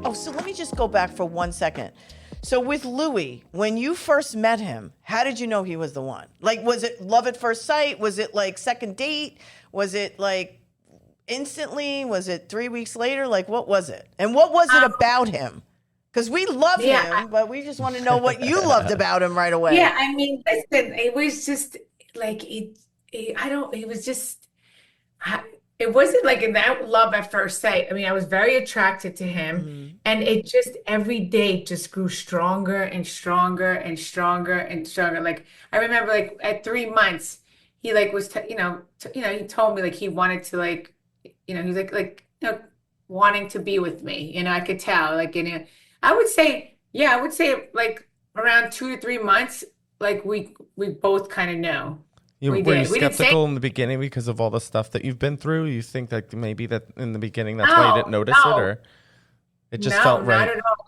Oh, so let me just go back for 1 second. So with Louie, when you first met him, how did you know he was the one? Like, was it love at first sight? Was it like second date? Was it like instantly? Was it 3 weeks later? Like, what was it? And what was it about him? Because we love him, but we just want to know what you loved about him right away. Yeah, I mean, listen, it was just like I don't. It was just. It wasn't like in that love at first sight. I mean, I was very attracted to him, and it just every day just grew stronger and stronger and stronger and stronger. Like I remember, like at 3 months, he like was, he told me like he wanted to he's wanting to be with me. I could tell. I would say, yeah, I would say like around 2 to 3 months, like we both kind of know. Were you We didn't say. skeptical in the beginning because of all the stuff that you've been through? You think that maybe that in the beginning that's why you didn't notice it, No, or it just no, felt not right? at all.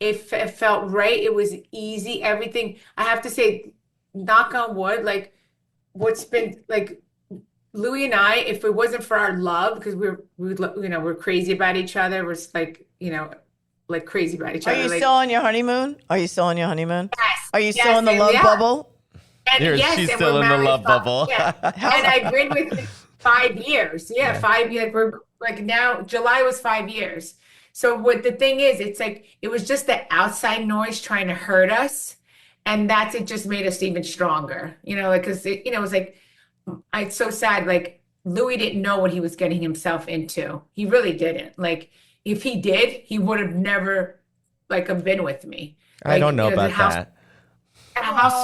It felt right. It was easy. Everything. I have to say, knock on wood, like what's been like Louis and I, if it wasn't for our love, because we're crazy about each other. We're just like crazy about each Are other. you Like still on your honeymoon? Are you still on your honeymoon? yes, Are you still yes, in the and love yeah, bubble? and yes, She's and still we're in the married love bubble. yeah, and I've been with him 5 years. Yeah, Yeah. 5 years. We're like now July was 5 years. So what the thing is, it's like it was just the outside noise trying to hurt us, and it just made us even stronger. Like because it was like it's so sad. Like Louis didn't know what he was getting himself into. He really didn't. Like if he did, he would have never like have been with me. I Like don't know the about house, that.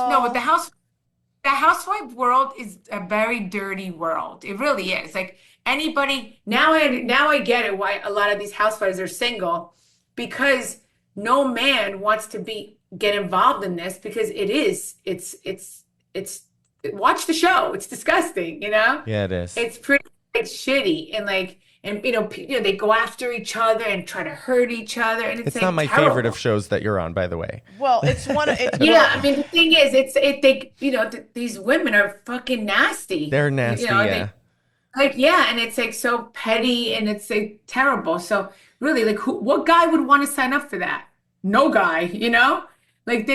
no, but the housewife world is a very dirty world. It really is. Like anybody now I get it why a lot of these housewives are single because no man wants to get involved in this because it's watch the show. It's disgusting. Yeah, it is. It's pretty like shitty and like and they go after each other and try to hurt each other and it's It's not like my favorite terrible. of shows that you're on, by the way. Well, it's one of it. Yeah, Well, I mean the thing is, these women are fucking nasty. They're nasty, They yeah. like yeah, and it's like so petty and it's like terrible. So really, like what guy would want to sign up for that? No guy. Like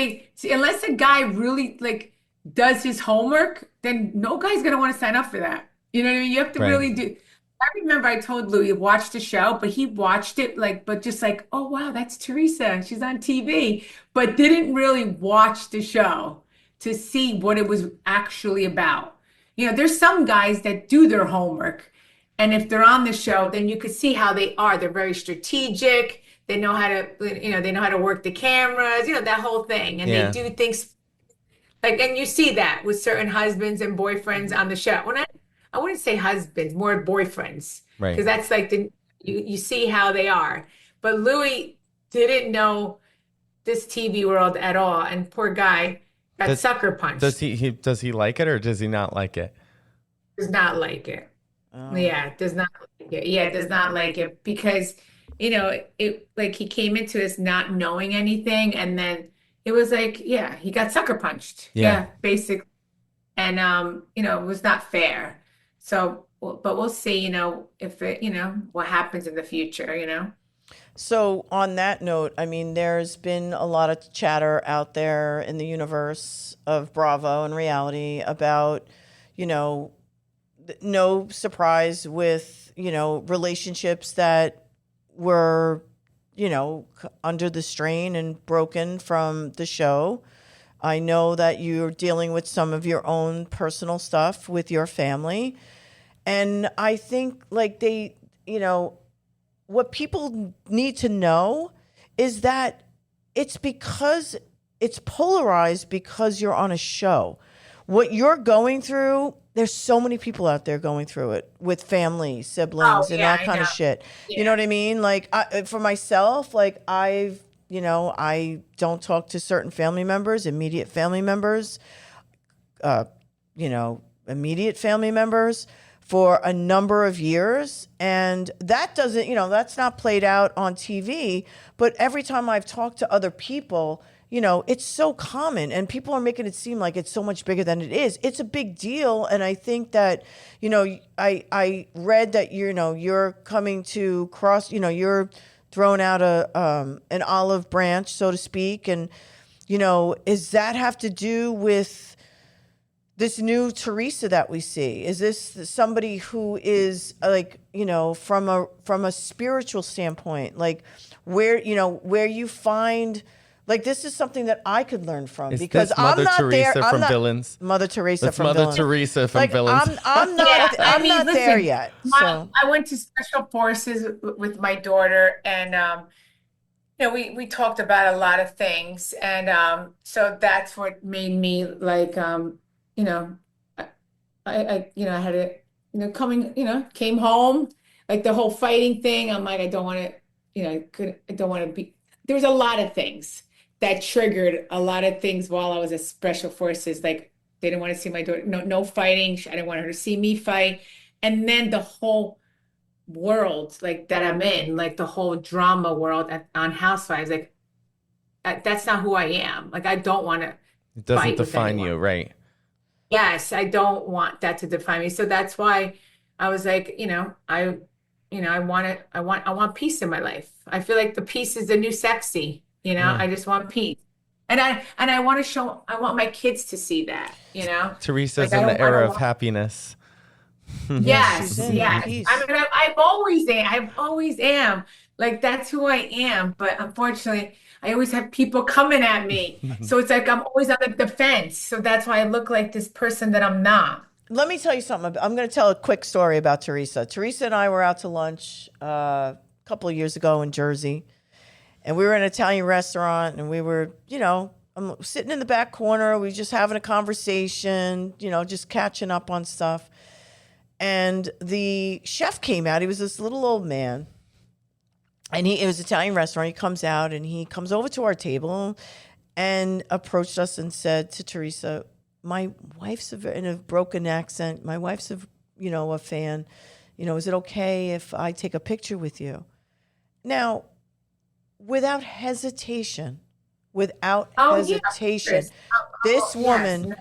unless a guy really like does his homework, then no guy's gonna want to sign up for that. You know what I mean? You have to Right. really do. I remember I told Louis watch the show, but he watched it but just like, oh wow, that's Teresa. She's on TV, but didn't really watch the show to see what it was actually about. There's some guys that do their homework, and if they're on the show, then you could see how they are. They're very strategic. They know how to work the cameras, that whole thing, and they Yeah. do things and you see that with certain husbands and boyfriends on the show. I wouldn't say husbands, more boyfriends, Right. because that's like you see how they are. But Louis didn't know this TV world at all, and poor guy got Does sucker punched. does he like it or does he not like it? Does not like it. Yeah, does not like it. Yeah, does not like it because it like he came into this not knowing anything, and then it was like, yeah, he got sucker punched. Yeah. Yeah, basically. And it was not fair. So, but we'll see, if what happens in the future. so on that note, I mean, there's been a lot of chatter out there in the universe of Bravo and reality about, no surprise with, relationships that were, under the strain and broken from the show. I know that you're dealing with some of your own personal stuff with your family. And I think like what people need to know is that it's because it's polarized because you're on a show. What you're going through, there's so many people out there going through it with family, siblings, and Yeah, that I kind of know. shit. You know Yeah. what I mean? Like for myself, like I don't talk to certain family members, immediate family members, immediate family members for a number of years. And that doesn't, that's not played out on TV. But every time I've talked to other people, it's so common, and people are making it seem like it's so much bigger than it is. It's a big deal. And I think that, I read that, you're coming to cross, you're throwing out an olive branch, so to speak. And, does that have to do with this new Teresa that we see? Is this somebody who is like, from a spiritual standpoint, like where you find, like, this is something that I could learn from, Is because this I'm Mother not Teresa there. I'm from not Villains? Mother Teresa That's from Mother Villains. Teresa from Like, Villains. I'm not. I'm not there listen, yet. So I went to special forces with my daughter, and we talked about a lot of things, and so that's what made me like, I had to, came home, like the whole fighting thing. I'm like, I don't want to, I don't want to be. There was a lot of things that triggered a lot of things while I was at special forces. Like, they didn't want to see my daughter. No fighting. I didn't want her to see me fight. And then the whole world, like, that I'm in, like the whole drama world on Housewives, like, that's not who I am. Like, I don't want to It doesn't fight with define anyone. you, right? Yes, I don't want that to define me. So that's why I was like, I want peace in my life. I feel like the peace is the new sexy, Yeah. I just want peace. And I want I want my kids to see that, Teresa's Like, in I the don't- I era don't of want- happiness. Yes, she's in yes. peace. I mean, I always am. Like, that's who I am. But unfortunately, I always have people coming at me. So it's like I'm always on the defense. So that's why I look like this person that I'm not. let me tell you something. I'm going to tell a quick story about Teresa. Teresa and I were out to lunch a couple of years ago in Jersey, and we were in an Italian restaurant, and we were, I'm sitting in the back corner. We were just having a conversation, just catching up on stuff. And the chef came out. He was this little old man. And it was an Italian restaurant. He comes out and he comes over to our table and approached us and said to Teresa, my wife's in a broken accent. My wife's a fan. Is it okay if I take a picture with you? Now, without hesitation, Oh, yeah, Chris. this Yes. woman,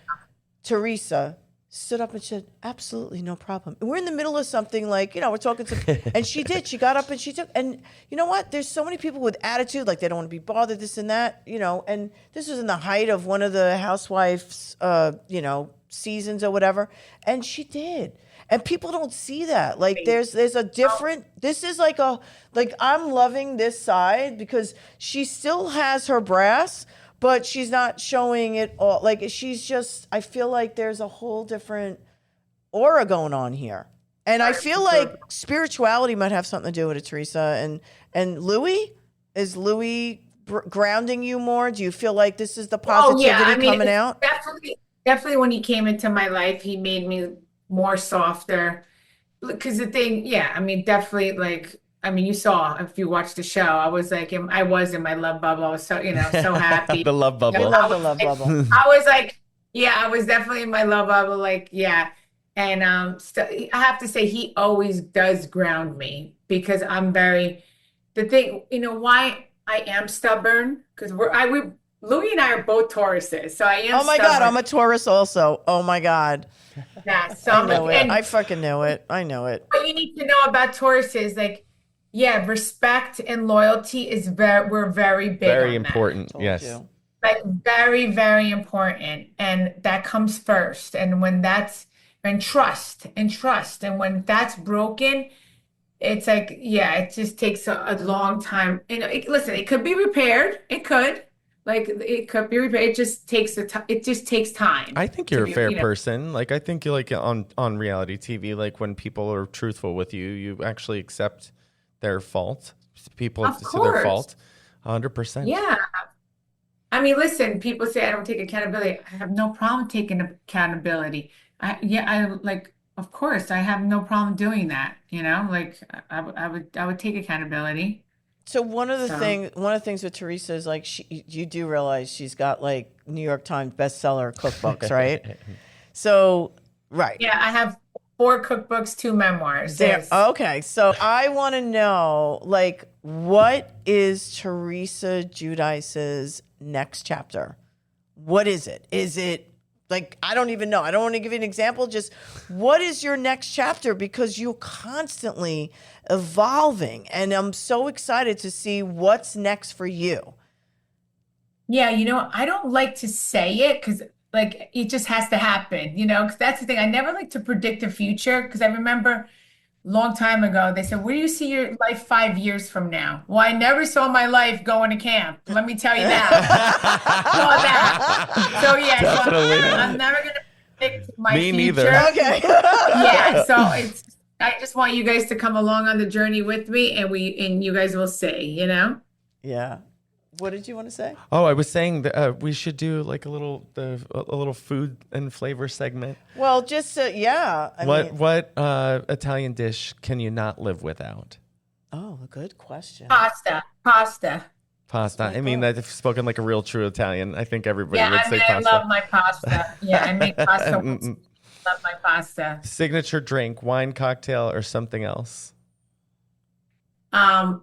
Teresa, stood up and said, absolutely, no problem. And we're in the middle of something, like, we're talking to, and she did. She got up and she took, and you know what? There's so many people with attitude, like they don't want to be bothered, this and that, and this was in the height of one of the Housewives, seasons or whatever. And she did. And people don't see that. Like, there's a different, this is like I'm loving this side because she still has her brass, but she's not showing it all. Like, she's just, I feel like there's a whole different aura going on here. And I feel like spirituality might have something to do with it, Teresa. And Louie? Is Louie grounding you more? Do you feel like this is the positivity coming out? Definitely when he came into my life, he made me more softer. Because the thing, definitely, like, you saw, if you watched the show, I was in my love bubble. I was so, so happy. The love bubble. You love the love bubble. I was like, I was definitely in my love bubble, like, yeah. And I have to say, he always does ground me because I'm very, the thing, why I am stubborn, because Louie and I are both Tauruses, so I am Oh my God, stubborn. I'm a Taurus also. Oh my God. Yeah, so I know it. I fucking know it. I know it. what you need to know about Tauruses, like, respect and loyalty we're very big Very on that. important. Told Yes. you. Like, very, very important. And that comes first. And trust. And when that's broken, it's like, it just takes a long time. Listen, it could be repaired. It could. Like, it could be repaired. It just takes time. I think you're a fair person. Like, I think you like on reality TV, like when people are truthful with you, you actually accept their fault. People Of see their course. fault. 100%. Yeah. Listen, people say I don't take accountability. I have no problem taking accountability. Of course, I have no problem doing that. Like, I would take accountability. So one of the things with Teresa is, like, you do realize she's got, like, New York Times bestseller cookbooks, right? So, right. Yeah, I have 4 cookbooks, 2 memoirs. There. Yes. Okay, so I want to know, like, what is Teresa Giudice's next chapter? What is it? Is it like, I don't even know. I don't want to give you an example. Just what is your next chapter? Because you're constantly evolving, and I'm so excited to see what's next for you. Yeah, I don't like to say it because like it just has to happen, because that's the thing. I never like to predict the future because I remember a long time ago they said, "Where do you see your life 5 years from now?" Well, I never saw my life going to camp. Let me tell you that. Saw that. So yeah, Definitely not. I'm never gonna predict my Me future. neither. Okay. Yeah, so I just want you guys to come along on the journey with me, and you guys will see. Yeah. What did you want to say? Oh, I was saying that we should do like a little food and flavor segment. Well, just yeah. I mean, What Italian dish can you not live without? oh, a good question. Pasta. Pasta. I mean, I've spoken like a real true Italian. I think everybody Yeah, would I say mean, I pasta. love my pasta. Yeah, I make pasta. Love my pasta. Signature drink, wine, cocktail, or something else.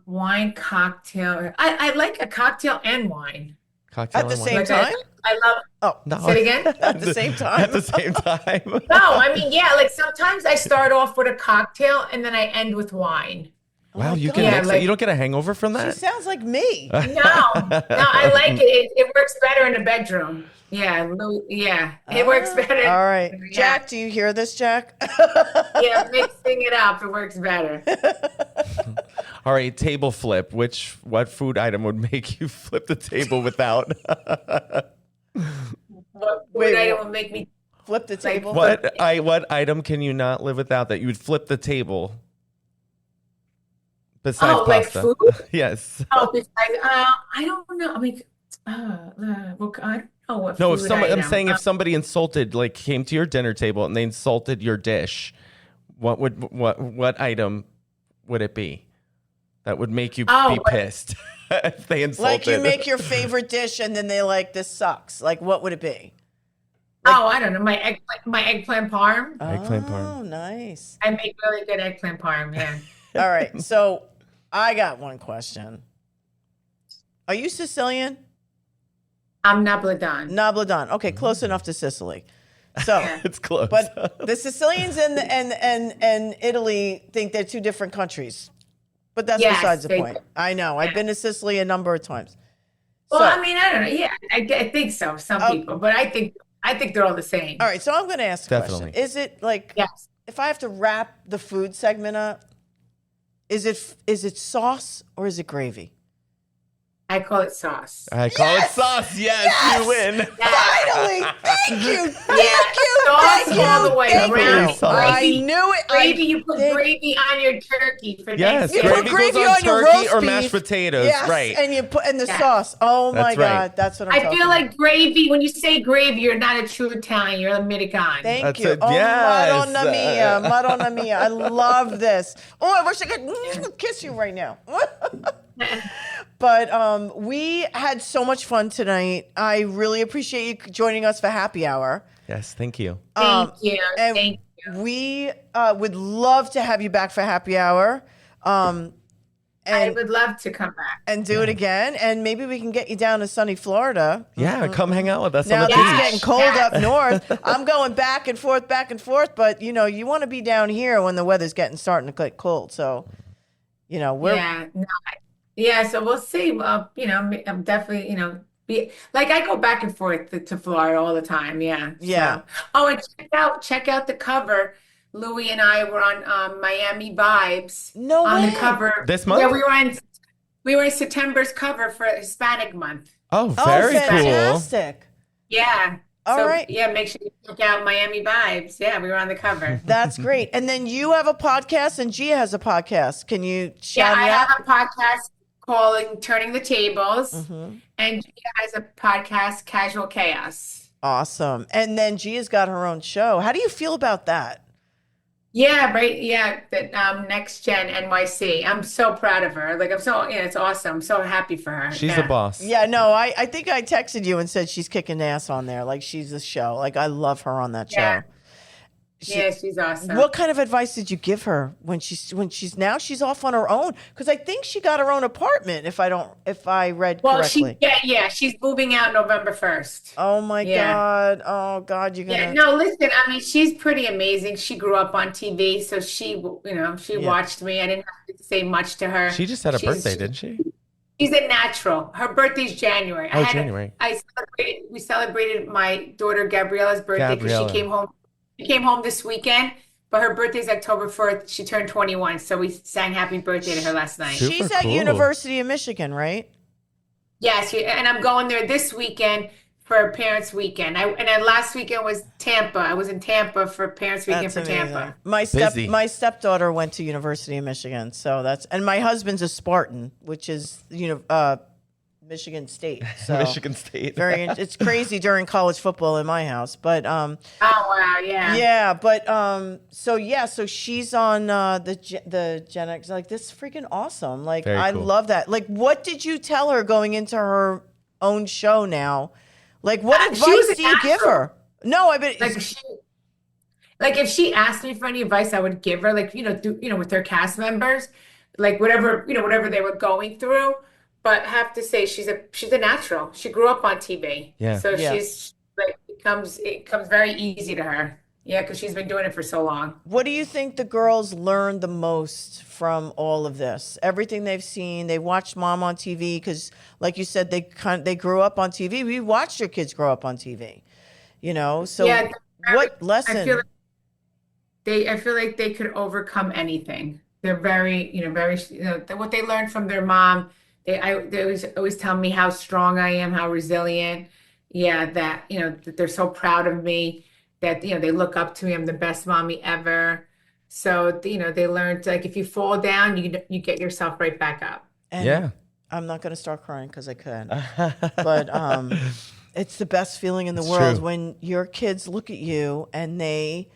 Wine cocktail. I like a cocktail and wine. Cocktail At the and wine. same Like time? I love. Oh, No. Say it again. at the same time. At the same time. No, I mean, yeah, like sometimes I start off with a cocktail and then I end with wine. Wow, you God. can Yeah, mix it. like- You don't get a hangover from She that? sounds like me. No, I like it. It works better in the bedroom. Yeah, it works better. All right. Yeah. Jack, do you hear this, Jack? Yeah, mixing it up, it works better. All right, table flip. What food item would make you flip the table without? What Wait, food item what? will make me? Flip the table. What item can you not live without that you would flip the table? Besides Oh, like pasta. food? Yes. Oh, besides, I don't know. I mean, well, I don't know what No, if food somebody, I'm item. saying if somebody insulted, like came to your dinner table and they insulted your dish, what item would it be that would make you Oh, be pissed if they insulted? Like you make your favorite dish and then they like, this sucks. Like, what would it be? I don't know. My eggplant parm. Eggplant parm. Oh, nice. I make really good eggplant parm. Yeah. All right. So I got one question. Are you Sicilian? I'm Napolitan. Nabladan. Okay, close enough to Sicily. So, Yeah. It's close. but the Sicilians and Italy think they're two different countries. But that's Yes, besides the they point. do. I know. I've been to Sicily a number of times. Well, So- I mean, I don't know. Yeah, I think so. Some Oh. people, but I think they're all the same. All right, so I'm going to ask a question. Definitely. Is it like, Yes. if I have to wrap the food segment up, is it sauce or is it gravy? I call it sauce. I call it sauce. Yes, you win. Finally! Thank you! Thank Yeah, you! sauce Thank all you! the way Thank around. you! I Gravy. knew it! Gravy, you put thank- gravy on your turkey for Yes, You Thanksgiving. put gravy gravy goes on on your turkey roast or beef. mashed potatoes. Yes, Right. and you put in the Yeah. sauce. Oh my That's right. God, that's what I'm I talking feel about. like gravy, when you say gravy, you're not a true Italian, you're a Dominican. Thank That's you. it. Oh, Yes. Madonna mia, Madonna mia. I love this. Oh, I wish I could kiss you right now. But we had so much fun tonight. I really appreciate you joining us for happy hour. Yes, thank you. Thank you. And Thank you. we would love to have you back for happy hour. I And would love to come back. and do it again, and maybe we can get you down to sunny Florida. Yeah, come hang out with us Now on the that it's beach. getting cold up north, I'm going back and forth, but you want to be down here when the weather's starting to get cold. So, we're Yeah, no, yeah. So we'll see. Well, I'm definitely, be like I go back and forth to Florida all the time. Yeah. Yeah. So. Oh, and check out the cover. Louie and I were on Miami Vibes No on way. the cover. This month? Yeah, we were in September's cover for Hispanic month. Oh, very cool. fantastic. Yeah. All So, right. yeah, make sure you check out Miami Vibes. Yeah, we were on the cover. That's great. And then you have a podcast, and Gia has a podcast. Can you Yeah, shout I it out? have a podcast calling Turning the Tables, Mm-hmm. and Gia has a podcast, Casual Chaos. Awesome. And then Gia's got her own show. How do you feel about that? Yeah, right. Yeah, that Next Gen NYC. I'm so proud of her. Like, it's awesome. I'm so happy for her. She's Yeah. a boss. Yeah, no, I think I texted you and said she's kicking ass on there. Like, she's a show. Like, I love her on that show. Yeah. Yeah, she's awesome. What kind of advice did you give her when she's off on her own? Because I think she got her own apartment. If I read Well, correctly. she's moving out November 1st. Oh my Yeah. God. Oh God, you're Yeah, gonna. no, listen, I mean, she's pretty amazing. She grew up on TV, so she Yeah. watched me. I didn't have to say much to her. She just had a She's birthday, didn't she? she's a natural. Her birthday's January. Oh, January. We celebrated my daughter Gabriella's birthday because Gabriella. She came home this weekend, but her birthday's October 4th. She turned 21, so we sang happy birthday to her last night. Super She's at cool. University of Michigan, right? Yes, and I'm going there this weekend for Parents Weekend. Last weekend was Tampa. I was in Tampa for Parents Weekend That's for amazing. Tampa. Busy. My stepdaughter went to University of Michigan, so and my husband's a Spartan, which is Michigan State. So Michigan State. it's crazy during college football in my house, but Oh wow, yeah. yeah, but so she's on the Gen X. Like, this is freaking awesome. Like, Very I cool. love that. Like, what did you tell her going into her own show now? Like, what She was advice a do you give natural. her? No, I bet Like if she asked me for any advice, I would give her with her cast members, like whatever they were going through. But I have to say she's a natural. She grew up on TV. Yeah. So Yeah. she's like it comes very easy to her. Yeah, because she's been doing it for so long. What do you think the girls learn the most from all of this? Everything they've seen, they watched mom on TV because, like you said, they grew up on TV. We watched your kids grow up on TV, So Yeah, what I lesson? feel I feel like they could overcome anything. They're very, what they learned from their mom. They always tell me how strong I am, how resilient. Yeah, that they're so proud of me, that they look up to me. I'm the best mommy ever. So they learned, like, if you fall down, you get yourself right back up. And Yeah. I'm not going to start crying because I could, but it's the best feeling in the It's world true. when your kids look at you and they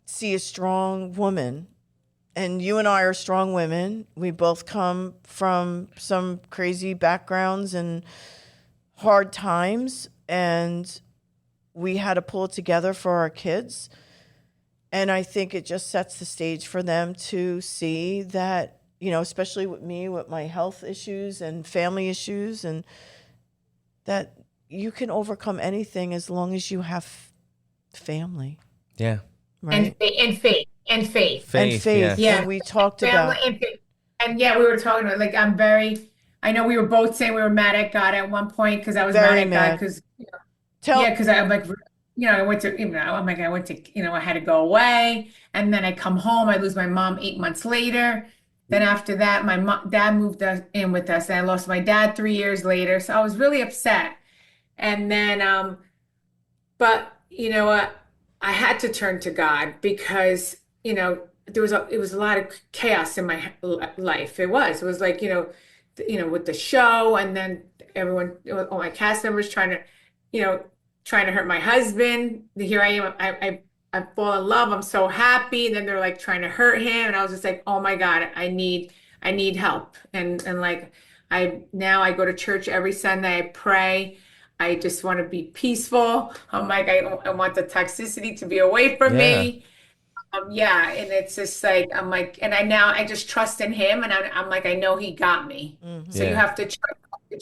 see a strong woman. And you and I are strong women. We both come from some crazy backgrounds and hard times, and we had to pull it together for our kids. And I think it just sets the stage for them to see that, especially with me, with my health issues and family issues, and that you can overcome anything as long as you have family, Yeah. right? And faith. And Faith. faith. Yeah. And we talked Family about, and faith. And yeah, we were talking about, like, I know we were both saying we were mad at God at one point, because I was Very mad at God mad. because tell, I'm like, I went to, I'm like, I had to go away, and then I come home, I lose my mom 8 months later. Then after that, my dad moved in with us, and I lost my dad 3 years later. So I was really upset. And then, but you know what? I had to turn to God because, it was a lot of chaos in my life. It was like, with the show, and then all my cast members trying to hurt my husband. Here I am, I fall in love. I'm so happy. And then they're like trying to hurt him. And I was just like, oh my God, I need help. And like, now I go to church every Sunday. I pray. I just want to be peaceful. I'm like, I want the toxicity to be away from me. Yeah, and it's just like, I'm like, and I just trust in him, and I'm like, I know he got me. So you Yeah. have to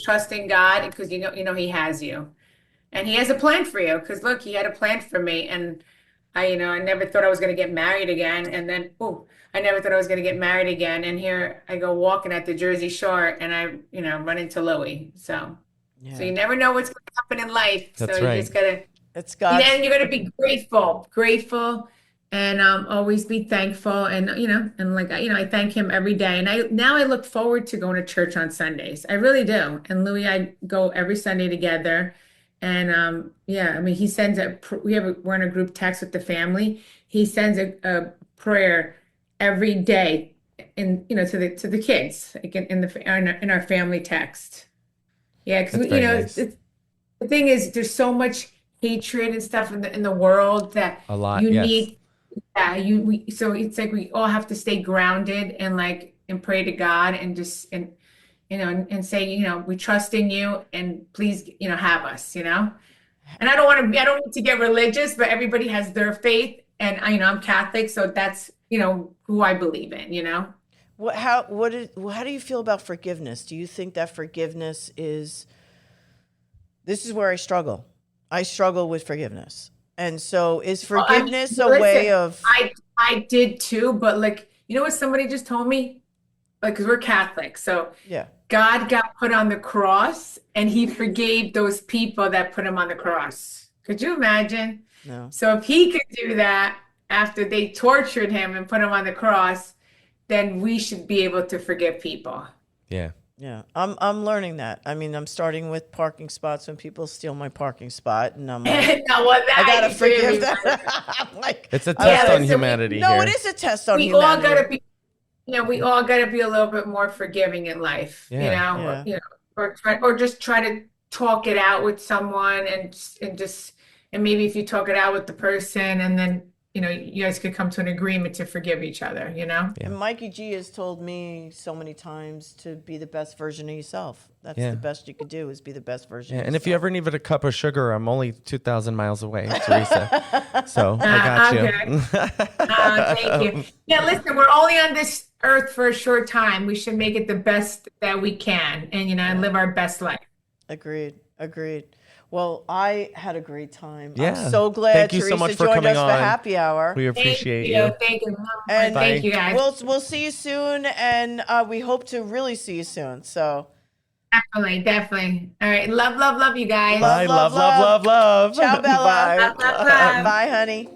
trust in God, because he has you, and he has a plan for you. Because look, he had a plan for me, and I never thought I was going to get married again, and then I never thought I was going to get married again, and here I go walking at the Jersey Shore, and I run into Louie. So you never know what's going to happen in life. That's So you right. just gotta. it's God's. And you're gonna be grateful, and always be thankful, and and like I thank him every day, and I look forward to going to church on Sundays. I really do. And Louis, I go every Sunday together, and yeah, I mean, he sends we're in a group text with the family. He sends a prayer every day, to the kids, like in our family text. Yeah, because That's very nice. the thing is, there's so much hatred and stuff in the world that A lot, you yes. need. Yeah, so it's like we all have to stay grounded, and pray to God, and just and say, we trust in you, and please, have us. And I don't need to get religious, but everybody has their faith, and I'm Catholic, so that's, who I believe in, How do you feel about forgiveness? Do you think that forgiveness is, this is where I struggle. I struggle with forgiveness. And so is forgiveness a way of, I did too, but like, you know what somebody just told me? Like, because we're Catholic, so yeah. God got put on the cross and he forgave those people that put him on the cross. Could you imagine? No. So if he could do that after they tortured him and put him on the cross, then we should be able to forgive people. Yeah. Yeah, I'm learning that. I mean, I'm starting with parking spots when people steal my parking spot, and I'm like, No, well, I gotta that forgive them. I'm like, It's a test on listen, humanity no, here. it is a test on we all humanity. gotta be, we all gotta be a little bit more forgiving in life, Yeah. or just try to talk it out with someone and maybe if you talk it out with the person and then you guys could come to an agreement to forgive each other, Yeah. And Mikey G has told me so many times to be the best version of yourself. That's Yeah. the best you could do, is be the best version Yeah, of and yourself. if you ever needed a cup of sugar, I'm only 2,000 miles away, Teresa. So I got you. Thank you. Yeah, listen, we're only on this earth for a short time. We should make it the best that we can and, and live our best life. Agreed. Well, I had a great time. Yeah. I'm so glad Thank you Teresa so much for joined coming us for on. happy hour. We appreciate Thank you. you. Thank you. And Thank you, guys. We'll see you soon, and we hope to really see you soon. So Definitely. All right. Love you guys. Love, Bye. Love. Ciao, Bella. Bye. Love, love, love. Bye, honey.